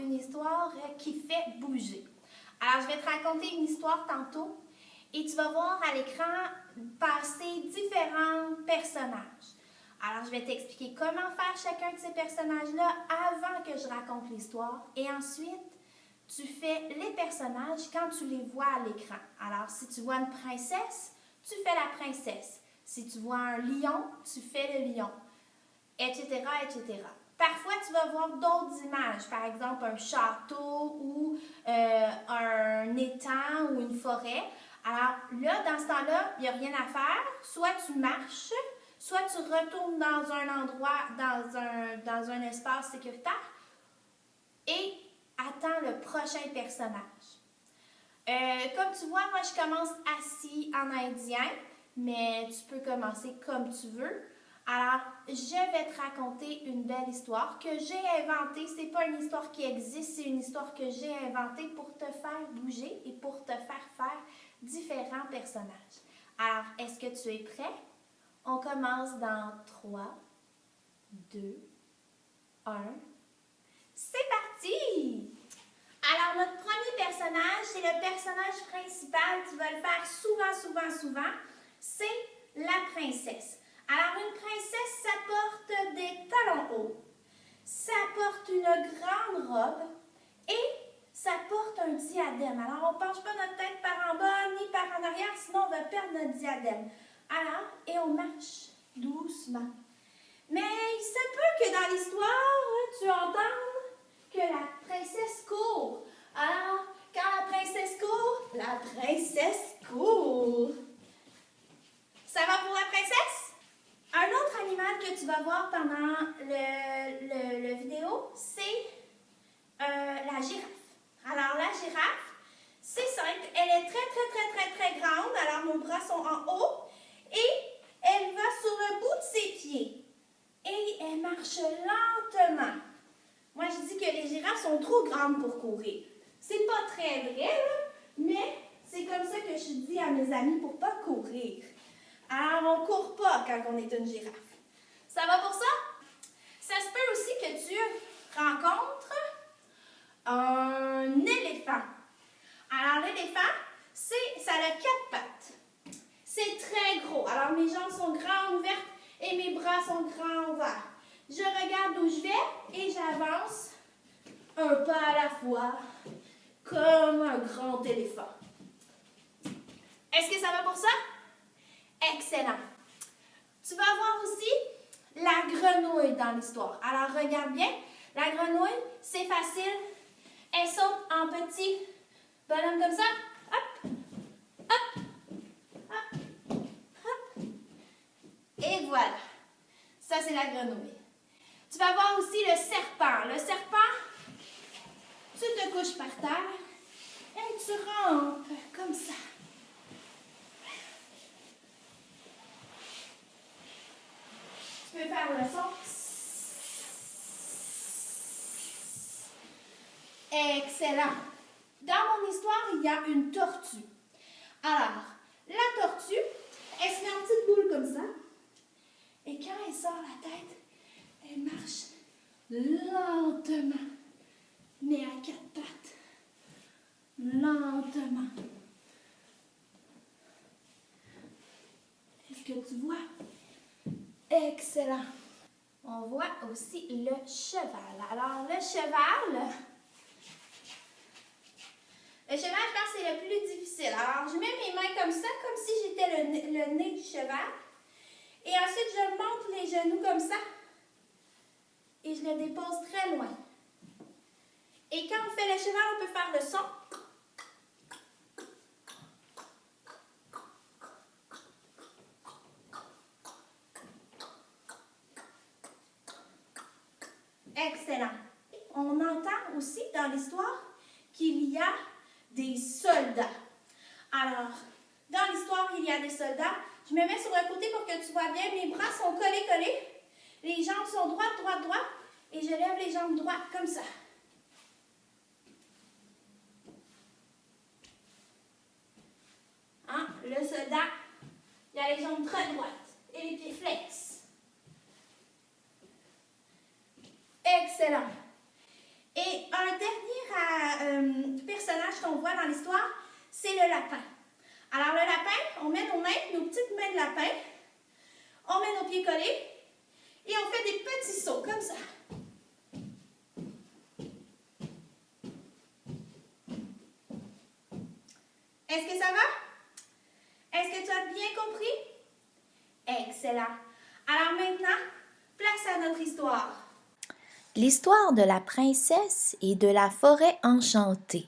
une histoire qui fait bouger. Alors, je vais te raconter une histoire tantôt et tu vas voir à l'écran passer différents personnages. Alors, je vais t'expliquer comment faire chacun de ces personnages-là avant que je raconte l'histoire. Et ensuite, tu fais les personnages quand tu les vois à l'écran. Alors, si tu vois une princesse, tu fais la princesse. Si tu vois un lion, tu fais le lion, etc., etc. Parfois, tu vas voir d'autres images, par exemple un château ou un étang ou une forêt. Alors là, dans ce temps-là, il n'y a rien à faire. Soit tu marches, soit tu retournes dans un endroit, dans un espace sécuritaire et attends le prochain personnage. Comme tu vois, moi je commence assis en indien, mais tu peux commencer comme tu veux. Alors, je vais te raconter une belle histoire que j'ai inventée. Ce n'est pas une histoire qui existe, c'est une histoire que j'ai inventée pour te faire bouger et pour te faire différents personnages. Alors, est-ce que tu es prêt? On commence dans 3, 2, 1. C'est parti! Alors, notre premier personnage, c'est le personnage principal. Tu vas le faire souvent. C'est la princesse. Alors, une princesse, ça porte des talons hauts. Ça porte une grande robe et ça porte un diadème. Alors, on ne penche pas notre tête par en bas ni par en arrière, sinon on va perdre notre diadème. Alors, et on marche doucement. Mais il se peut que dans l'histoire, tu entendes que la princesse court. Alors, quand la princesse court. Ça va pour la princesse? Un autre animal que tu vas voir pendant le vidéo, c'est la girafe. Alors, la girafe, c'est simple. Elle est très grande. Alors, nos bras sont en haut. Et elle va sur le bout de ses pieds. Et elle marche lentement. Moi, je dis que les girafes sont trop grandes pour courir. C'est pas très vrai, là, mais c'est comme ça que je dis à mes amis pour pas courir. Alors, on ne court pas quand on est une girafe. Ça va pour ça? Ça se peut aussi que tu rencontres un éléphant. Alors, l'éléphant, ça a 4 pattes. C'est très gros. Alors, mes jambes sont grandes, vertes, et mes bras sont grands, ouverts. Je regarde où je vais et j'avance un pas à la fois, comme un grand éléphant. Est-ce que ça va pour ça? Excellent. Tu vas voir aussi la grenouille dans l'histoire. Alors, regarde bien. La grenouille, c'est facile. Elle saute en petit bonhomme comme ça. Hop, hop, hop, hop. Et voilà. Ça, c'est la grenouille. Tu vas voir aussi le serpent. Le serpent, tu te couches par terre et tu rampes comme ça. Tu peux faire le son. Excellent. Dans mon histoire, il y a une tortue. Alors, la tortue, elle se met en petite boule comme ça. Et quand elle sort la tête, elle marche lentement, mais à 4 pattes. Lentement. Est-ce que tu vois? Excellent. On voit aussi le cheval. Alors, le cheval, je pense que c'est le plus difficile. Alors, je mets mes mains comme ça, comme si j'étais le nez du cheval. Et ensuite, je monte les genoux comme ça. Et je le dépose très loin. Et quand on fait le cheval, on peut faire le son. Excellent. On entend aussi dans l'histoire qu'il y a des soldats. Alors, dans l'histoire, il y a des soldats. Je me mets sur le côté pour que tu vois bien. Mes bras sont collés. Les jambes sont droites. Et je lève les jambes droites comme ça. Hein? Le soldat, il a les jambes très droites et les pieds flex. Excellent. Et un dernier personnage qu'on voit dans l'histoire, c'est le lapin. Alors, le lapin, on met nos mains, nos petites mains de lapin, on met nos pieds collés et on fait des petits sauts comme ça. Est-ce que ça va? Est-ce que tu as bien compris? Excellent. Alors maintenant, place à notre histoire. L'histoire de la princesse et de la forêt enchantée.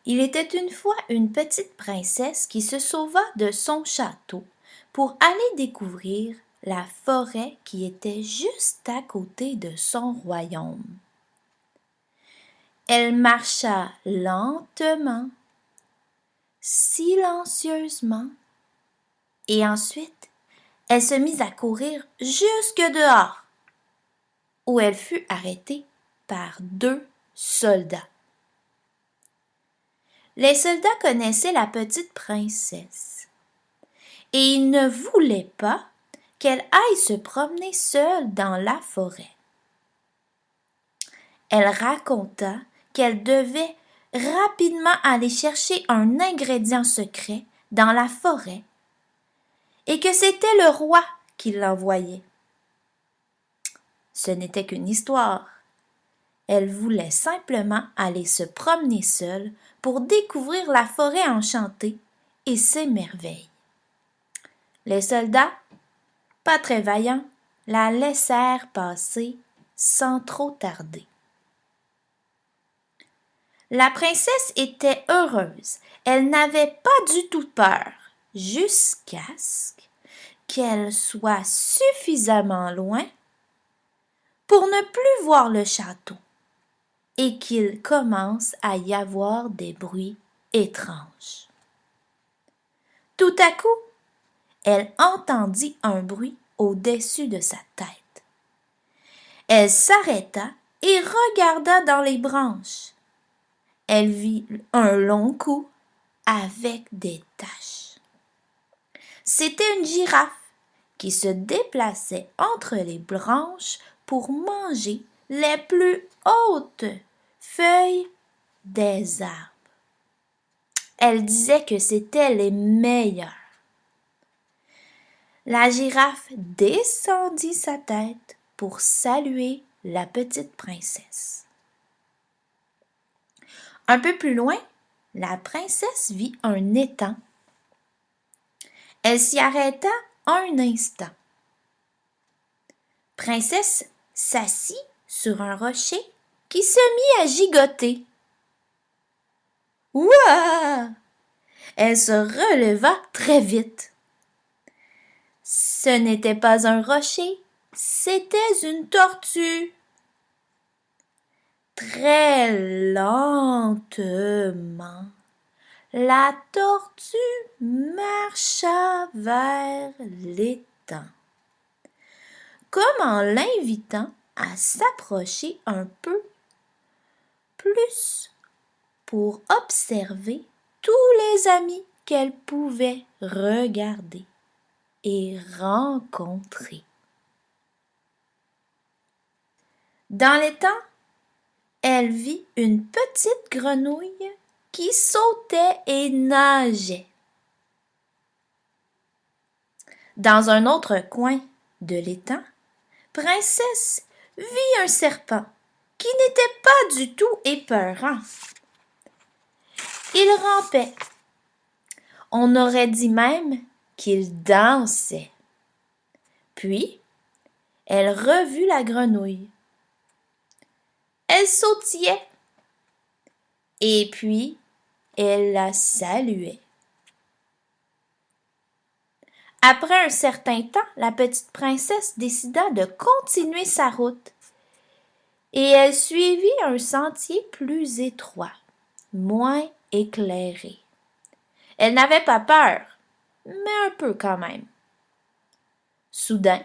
Il était une fois une petite princesse qui se sauva de son château pour aller découvrir la forêt qui était juste à côté de son royaume. Elle marcha lentement, silencieusement, et ensuite elle se mit à courir jusque dehors, où elle fut arrêtée par 2 soldats. Les soldats connaissaient la petite princesse et ils ne voulaient pas qu'elle aille se promener seule dans la forêt. Elle raconta qu'elle devait rapidement aller chercher un ingrédient secret dans la forêt et que c'était le roi qui l'envoyait. Ce n'était qu'une histoire. Elle voulait simplement aller se promener seule pour découvrir la forêt enchantée et ses merveilles. Les soldats, pas très vaillants, la laissèrent passer sans trop tarder. La princesse était heureuse. Elle n'avait pas du tout peur, jusqu'à ce qu'elle soit suffisamment loin pour ne plus voir le château et qu'il commence à y avoir des bruits étranges. Tout à coup, elle entendit un bruit au-dessus de sa tête. Elle s'arrêta et regarda dans les branches. Elle vit un long cou avec des taches. C'était une girafe qui se déplaçait entre les branches pour manger les plus hautes feuilles des arbres. Elle disait que c'était les meilleures. La girafe descendit sa tête pour saluer la petite princesse. Un peu plus loin, la princesse vit un étang. Elle s'y arrêta un instant. Princesse s'assit sur un rocher qui se mit à gigoter. Ouah! Elle se releva très vite. Ce n'était pas un rocher, c'était une tortue. Très lentement, la tortue marcha vers l'étang, comme en l'invitant à s'approcher un peu plus pour observer tous les amis qu'elle pouvait regarder et rencontrer. Dans l'étang, elle vit une petite grenouille qui sautait et nageait. Dans un autre coin de l'étang, Princesse vit un serpent qui n'était pas du tout épeurant. Il rampait. On aurait dit même qu'il dansait. Puis, elle revut la grenouille. Elle sautillait. Et puis, elle la saluait. Après un certain temps, la petite princesse décida de continuer sa route et elle suivit un sentier plus étroit, moins éclairé. Elle n'avait pas peur, mais un peu quand même. Soudain,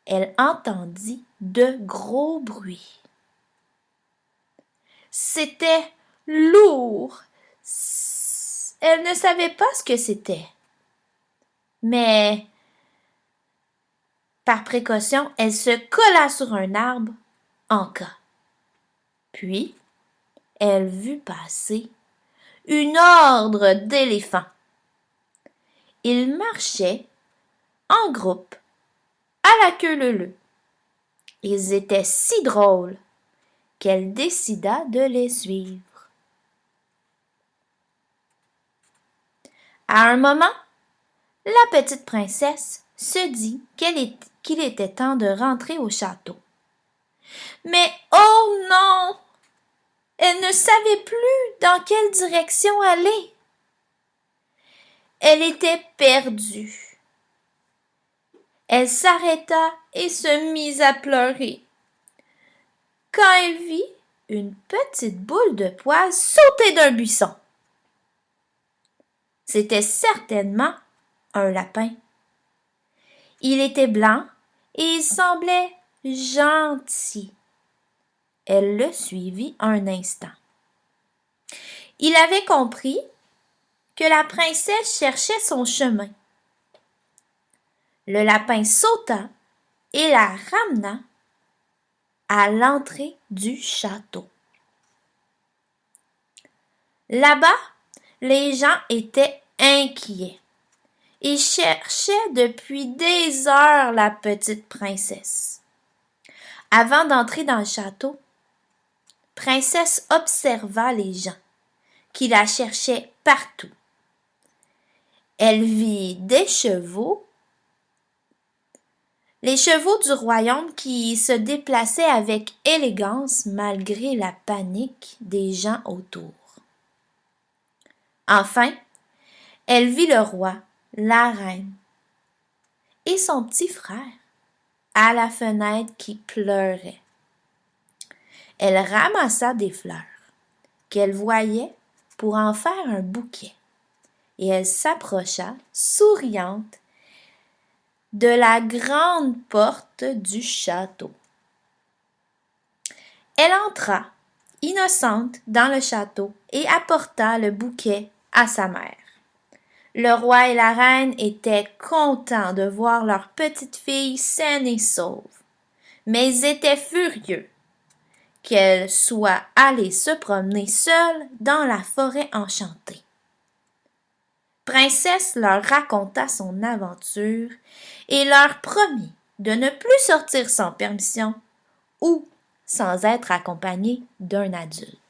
elle entendit de gros bruits. C'était lourd. Elle ne savait pas ce que c'était. Mais, par précaution, elle se colla sur un arbre en cas. Puis, elle vit passer une horde d'éléphants. Ils marchaient en groupe, à la queue leu-leu. Ils étaient si drôles qu'elle décida de les suivre. À un moment, la petite princesse se dit qu'il était temps de rentrer au château. Mais oh non! Elle ne savait plus dans quelle direction aller. Elle était perdue. Elle s'arrêta et se mit à pleurer quand elle vit une petite boule de poils sauter d'un buisson. C'était certainement un lapin. Il était blanc et il semblait gentil. Elle le suivit un instant. Il avait compris que la princesse cherchait son chemin. Le lapin sauta et la ramena à l'entrée du château. Là-bas, les gens étaient inquiets. Ils cherchaient depuis des heures la petite princesse. Avant d'entrer dans le château, Princesse observa les gens qui la cherchaient partout. Elle vit des chevaux, les chevaux du royaume qui se déplaçaient avec élégance malgré la panique des gens autour. Enfin, elle vit le roi, la reine et son petit frère à la fenêtre qui pleurait. Elle ramassa des fleurs qu'elle voyait pour en faire un bouquet et elle s'approcha, souriante, de la grande porte du château. Elle entra, innocente, dans le château et apporta le bouquet à sa mère. Le roi et la reine étaient contents de voir leur petite fille saine et sauve, mais ils étaient furieux qu'elle soit allée se promener seule dans la forêt enchantée. Princesse leur raconta son aventure et leur promit de ne plus sortir sans permission ou sans être accompagnée d'un adulte.